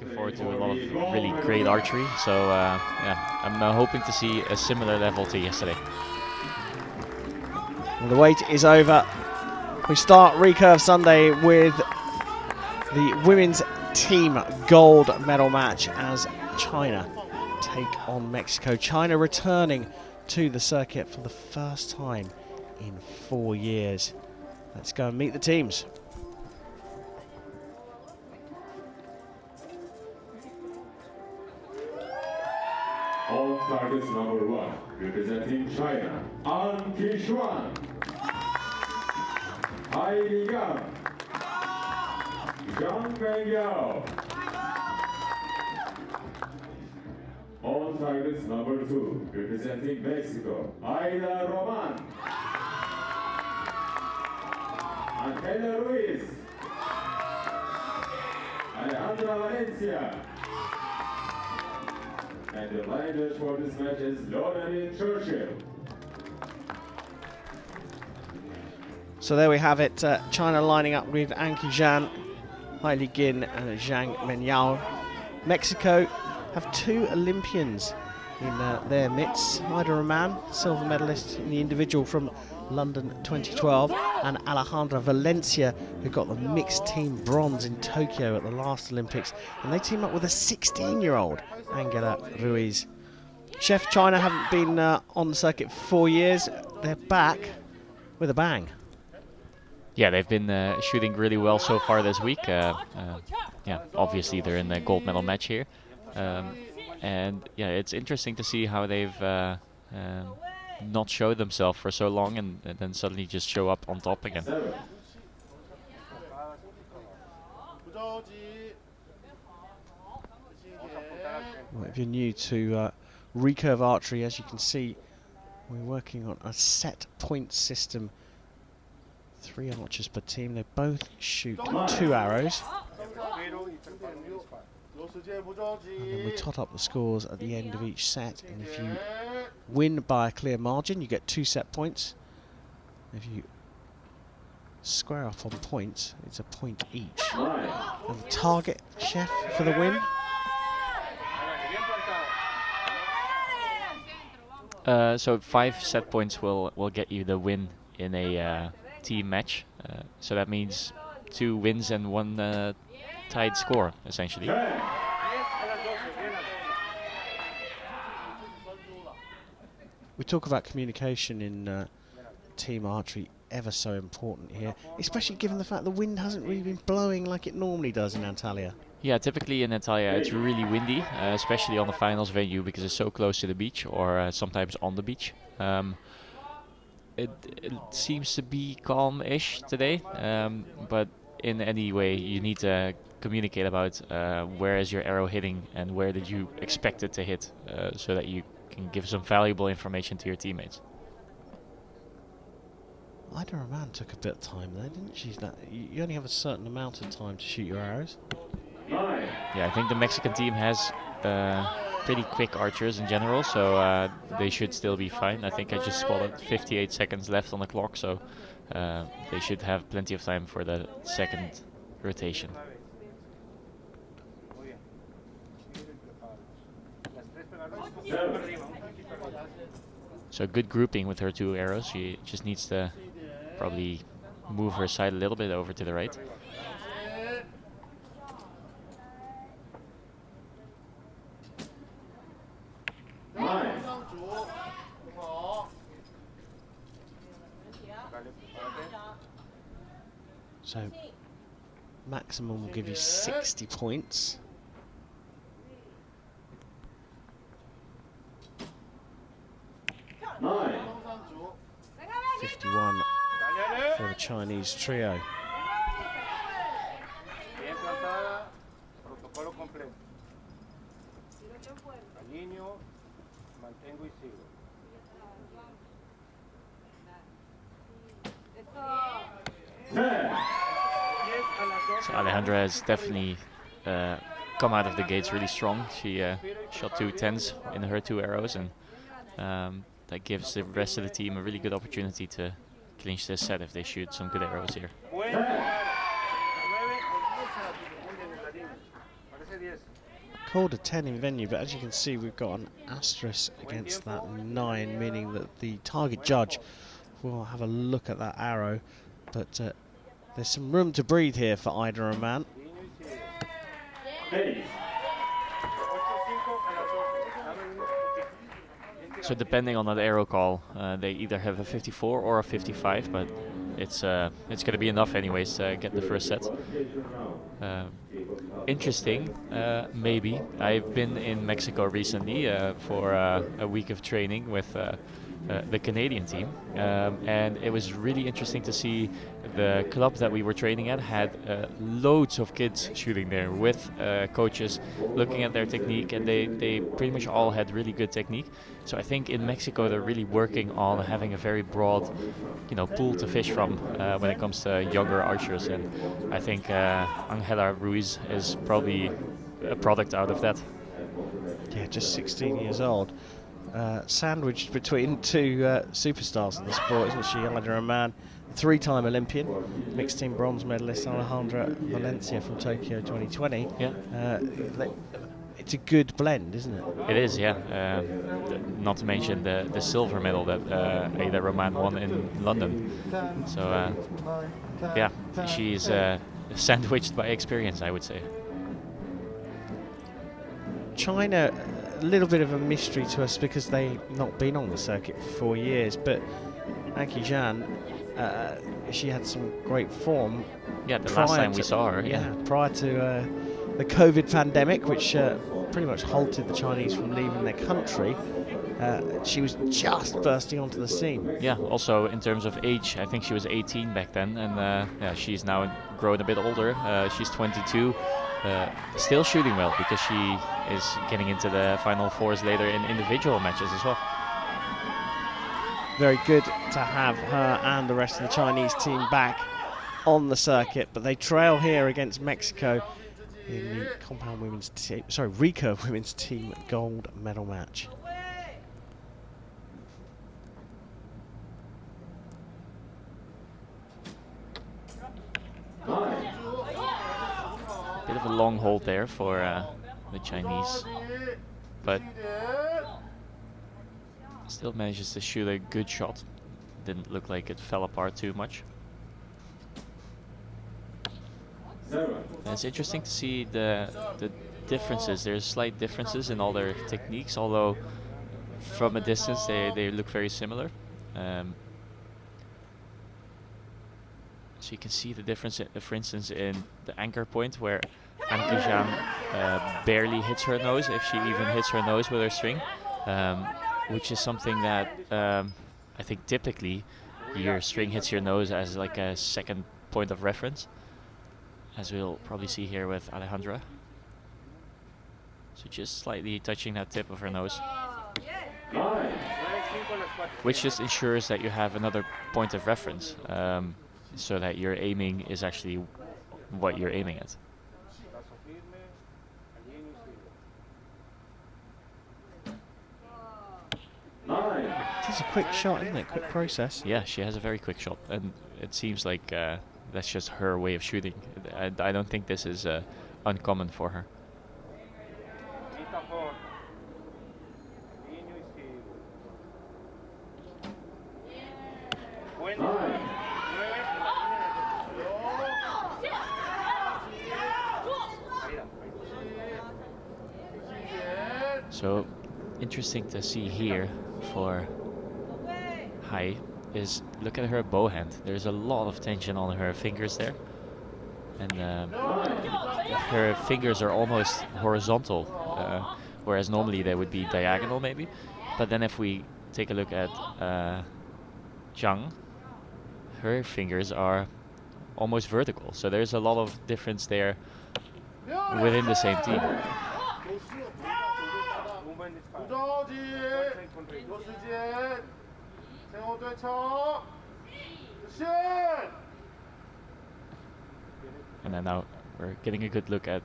looking forward to a lot of really great archery. So yeah, I'm hoping to see a similar level to yesterday. Well, the wait is over. We start Recurve Sunday with the women's team gold medal match as China take on Mexico. China returning to the circuit for the first time in 4 years. Let's go and meet the teams. On targets number 1, representing China, An Kishuan, Hai Ligang, Zhang Mengyao. On targets number 2, representing Mexico, Aida Roman, Angela Ruiz, Alejandra Valencia. And the line judge for this match is Lauren Churchill. So there we have it, China lining up with Anki Zhan, Haili Gin and Zhang Menyao. Mexico have 2 Olympians in their midst. Ida Roman, silver medalist in the individual from London 2012, and Alejandra Valencia, who got the mixed team bronze in Tokyo at the last Olympics. And they team up with a 16-year-old, Angela Ruiz. Chef, China haven't been on the circuit for 4 years. They're back with a bang. Yeah, they've been shooting really well so far this week. Yeah, obviously they're in the gold medal match here. And yeah, it's interesting to see how they've not showed themselves for so long and then suddenly just show up on top again. Well, if you're new to Recurve Archery, as you can see, we're working on a set point system. 3 archers per team. They both shoot 2 arrows. And then we tot up the scores at the end of each set. And if you win by a clear margin, you get 2 set points. If you square up on points, it's a point each. And the target, Chef, for the win? So 5 set points will get you the win in a team match. So that means 2 wins and 1 tied score, essentially. We talk about communication in team archery, ever so important here, especially given the fact the wind hasn't really been blowing like it normally does in Antalya. Yeah, typically in Antalya it's really windy, especially on the finals venue because it's so close to the beach, or sometimes on the beach. It seems to be calm-ish today, but in any way you need to communicate about where is your arrow hitting and where did you expect it to hit, so that you can give some valuable information to your teammates. Ida Roman took a bit of time there, didn't she? You only have a certain amount of time to shoot your arrows. Yeah, I think the Mexican team has pretty quick archers in general, so they should still be fine. I think I just spotted 58 seconds left on the clock, so they should have plenty of time for the second rotation. So good grouping with her 2 arrows. She just needs to probably move her side a little bit over to the right. So maximum will give you 60 points. Nine. 51 for the Chinese trio. So Alejandra has definitely come out of the gates really strong. She shot 2 10s in her 2 arrows, and that gives the rest of the team a really good opportunity to clinch this set if they shoot some good arrows here. Called a 10 in venue, but as you can see, we've got an asterisk against that 9, meaning that the target judge will have a look at that arrow. But there's some room to breathe here for Ida Rahman. So depending on that arrow call, they either have a 54 or a 55, but it's going to be enough anyways to get the first set. Interesting, maybe. I've been in Mexico recently for a week of training with the Canadian team, and it was really interesting to see the club that we were training at had loads of kids shooting there with coaches looking at their technique, and they pretty much all had really good technique. So I think in Mexico they're really working on having a very broad, pool to fish from when it comes to younger archers, and I think Angela Ruiz is probably a product out of that. Yeah, just 16 years old. Sandwiched between two superstars in the sport, isn't she? Ida Rahman, 3-time Olympian, mixed team bronze medalist Alejandra Valencia from Tokyo 2020. Yeah. It's a good blend, isn't it? It is, yeah. Not to mention the silver medal that Ida Rahman won in London. So, yeah, she's sandwiched by experience, I would say. China, a little bit of a mystery to us because they've not been on the circuit for 4 years, but Anki Zhan, she had some great form. Yeah, the last time we saw her. Yeah, prior to the COVID pandemic, which pretty much halted the Chinese from leaving their country. She was just bursting onto the scene. Yeah, also in terms of age, I think she was 18 back then, and yeah, she's now grown a bit older. She's 22, still shooting well because she is getting into the final fours later in individual matches as well. Very good to have her and the rest of the Chinese team back on the circuit, but they trail here against Mexico in the compound women's team, recurve women's team gold medal match. Bit of a long hold there for the Chinese, but still manages to shoot a good shot. Didn't look like it fell apart too much. And it's interesting to see the differences. There's slight differences in all their techniques, although from a distance they look very similar. So you can see the difference, for instance, in the anchor point where Anki Zhan barely hits her nose, if she even hits her nose with her string, which is something that I think typically your string hits your nose as like a second point of reference, as we'll probably see here with Alejandra. So just slightly touching that tip of her nose, which just ensures that you have another point of reference, so that your aiming is actually what you're aiming at. It's a quick shot, isn't it? Quick process. Yeah, she has a very quick shot, and it seems like that's just her way of shooting. I don't think this is uncommon for her. So interesting to see here for Hai is look at her bow hand. There's a lot of tension on her fingers there, and her fingers are almost horizontal, whereas normally they would be diagonal maybe. But then if we take a look at Zhang, her fingers are almost vertical. So there's a lot of difference there within the same team. And then now we're getting a good look at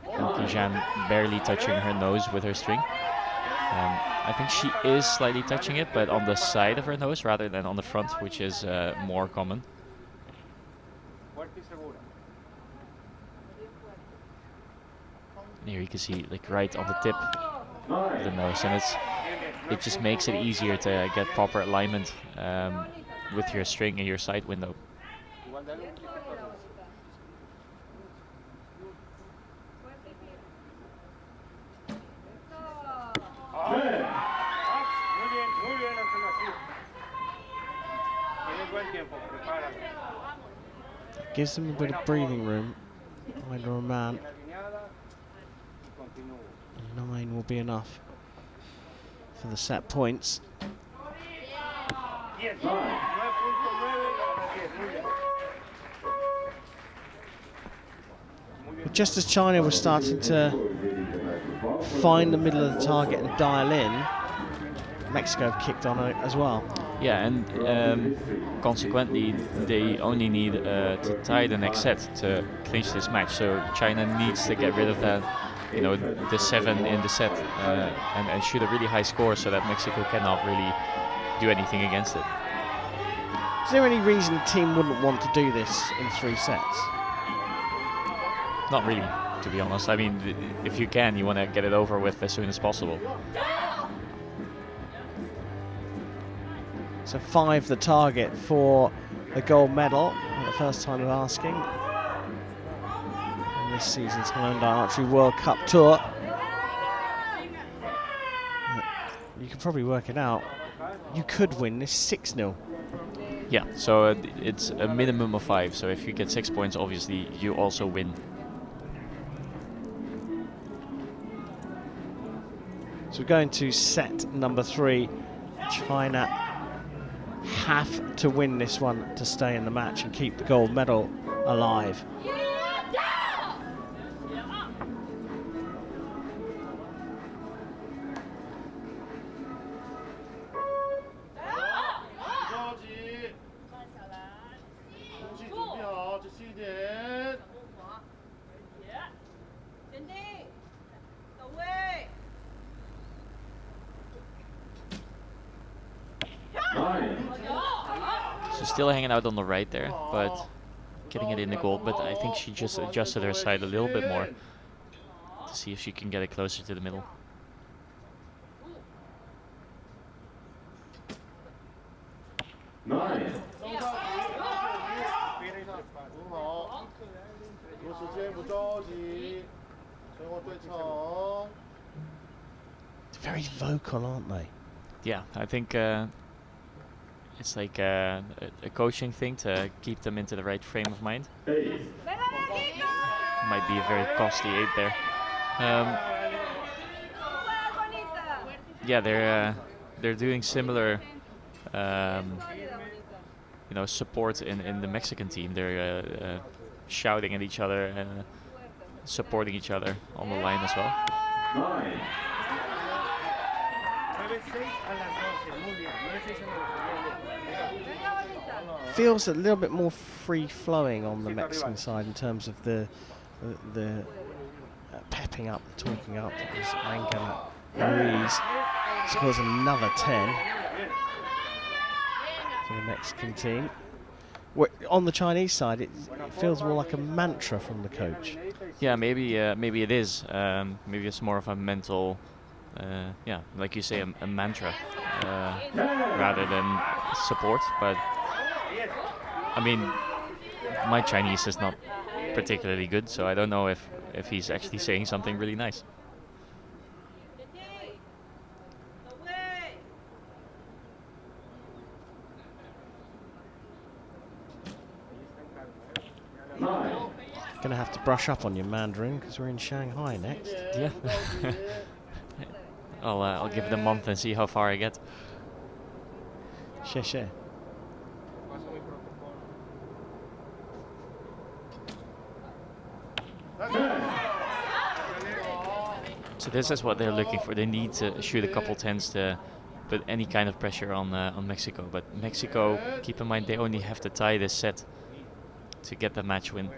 Anki Zhan barely touching her nose with her string. I think she is slightly touching it, but on the side of her nose rather than on the front, which is more common. Here you can see like right on the tip of the nose, and it just makes it easier to get proper alignment with your string and your side window. Gives them a bit of breathing room. Either a man. 9 will be enough for the set points. But just as China was starting to find the middle of the target and dial in, Mexico have kicked on as well. Yeah, and consequently, they only need to tie the next set to clinch this match. So China needs to get rid of that, you know, the 7 in the set, and shoot a really high score so that Mexico cannot really do anything against it. Is there any reason the team wouldn't want to do this in 3 sets? Not really, to be honest. I mean, if you can, you want to get it over with as soon as possible. So 5 the target for the gold medal, for the first time of asking. In this season's Hyundai Archery World Cup Tour. You can probably work it out. You could win this 6-0. Yeah, so it's a minimum of 5. So if you get 6 points, obviously you also win. So we're going to set number 3. China have to win this one to stay in the match and keep the gold medal alive. So still hanging out on the right there, but getting it in the gold. But I think she just adjusted her side a little bit more to see if she can get it closer to the middle. Very vocal, aren't they? Yeah, I think it's like a coaching thing to keep them into the right frame of mind. Might be a very costly 8 there. Yeah, they're doing similar, you know, support in the Mexican team. They're shouting at each other and supporting each other on the line as well. Feels a little bit more free-flowing on the Mexican side in terms of the pepping up, talking up. As Angela Ruiz scores another 10 for the Mexican team. On the Chinese side, it feels more like a mantra from the coach. Yeah, maybe it is. Maybe it's more of a mental, yeah, like you say, a mantra rather than support. But I mean, my Chinese is not particularly good, so I don't know if he's actually saying something really nice. Going to have to brush up on your Mandarin because we're in Shanghai next. Yeah. I'll give it a month and see how far I get. Xie. So this is what they're looking for. They need to shoot a couple 10s to put any kind of pressure on Mexico. But Mexico, keep in mind, they only have to tie this set to get the match win.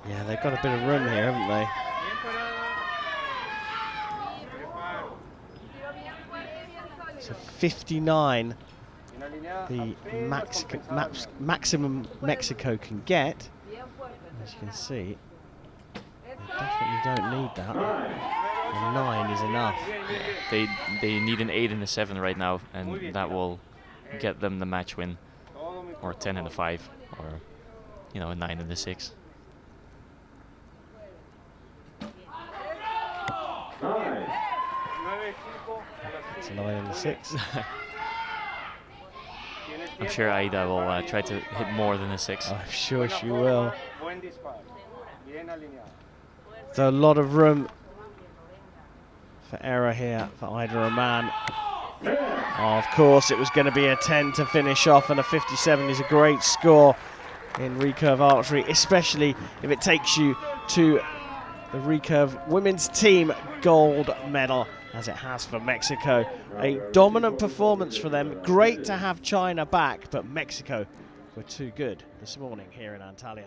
Yeah, they've got a bit of room here, haven't they? So 59 the maximum Mexico can get. As you can see, they definitely don't need that. A 9 is enough. They need an 8 and a 7 right now, and that will get them the match win, or a 10 and a 5, or you know, a 9 and a 6. It's a 9 and a 6. I'm sure Aida will try to hit more than a 6. I'm sure she will. So a lot of room for error here for Aida Rahman. Oh, of course, it was going to be a 10 to finish off, and a 57 is a great score in recurve archery, especially if it takes you to the recurve women's team gold medal, as it has for Mexico. A dominant performance for them. Great to have China back, but Mexico were too good this morning here in Antalya.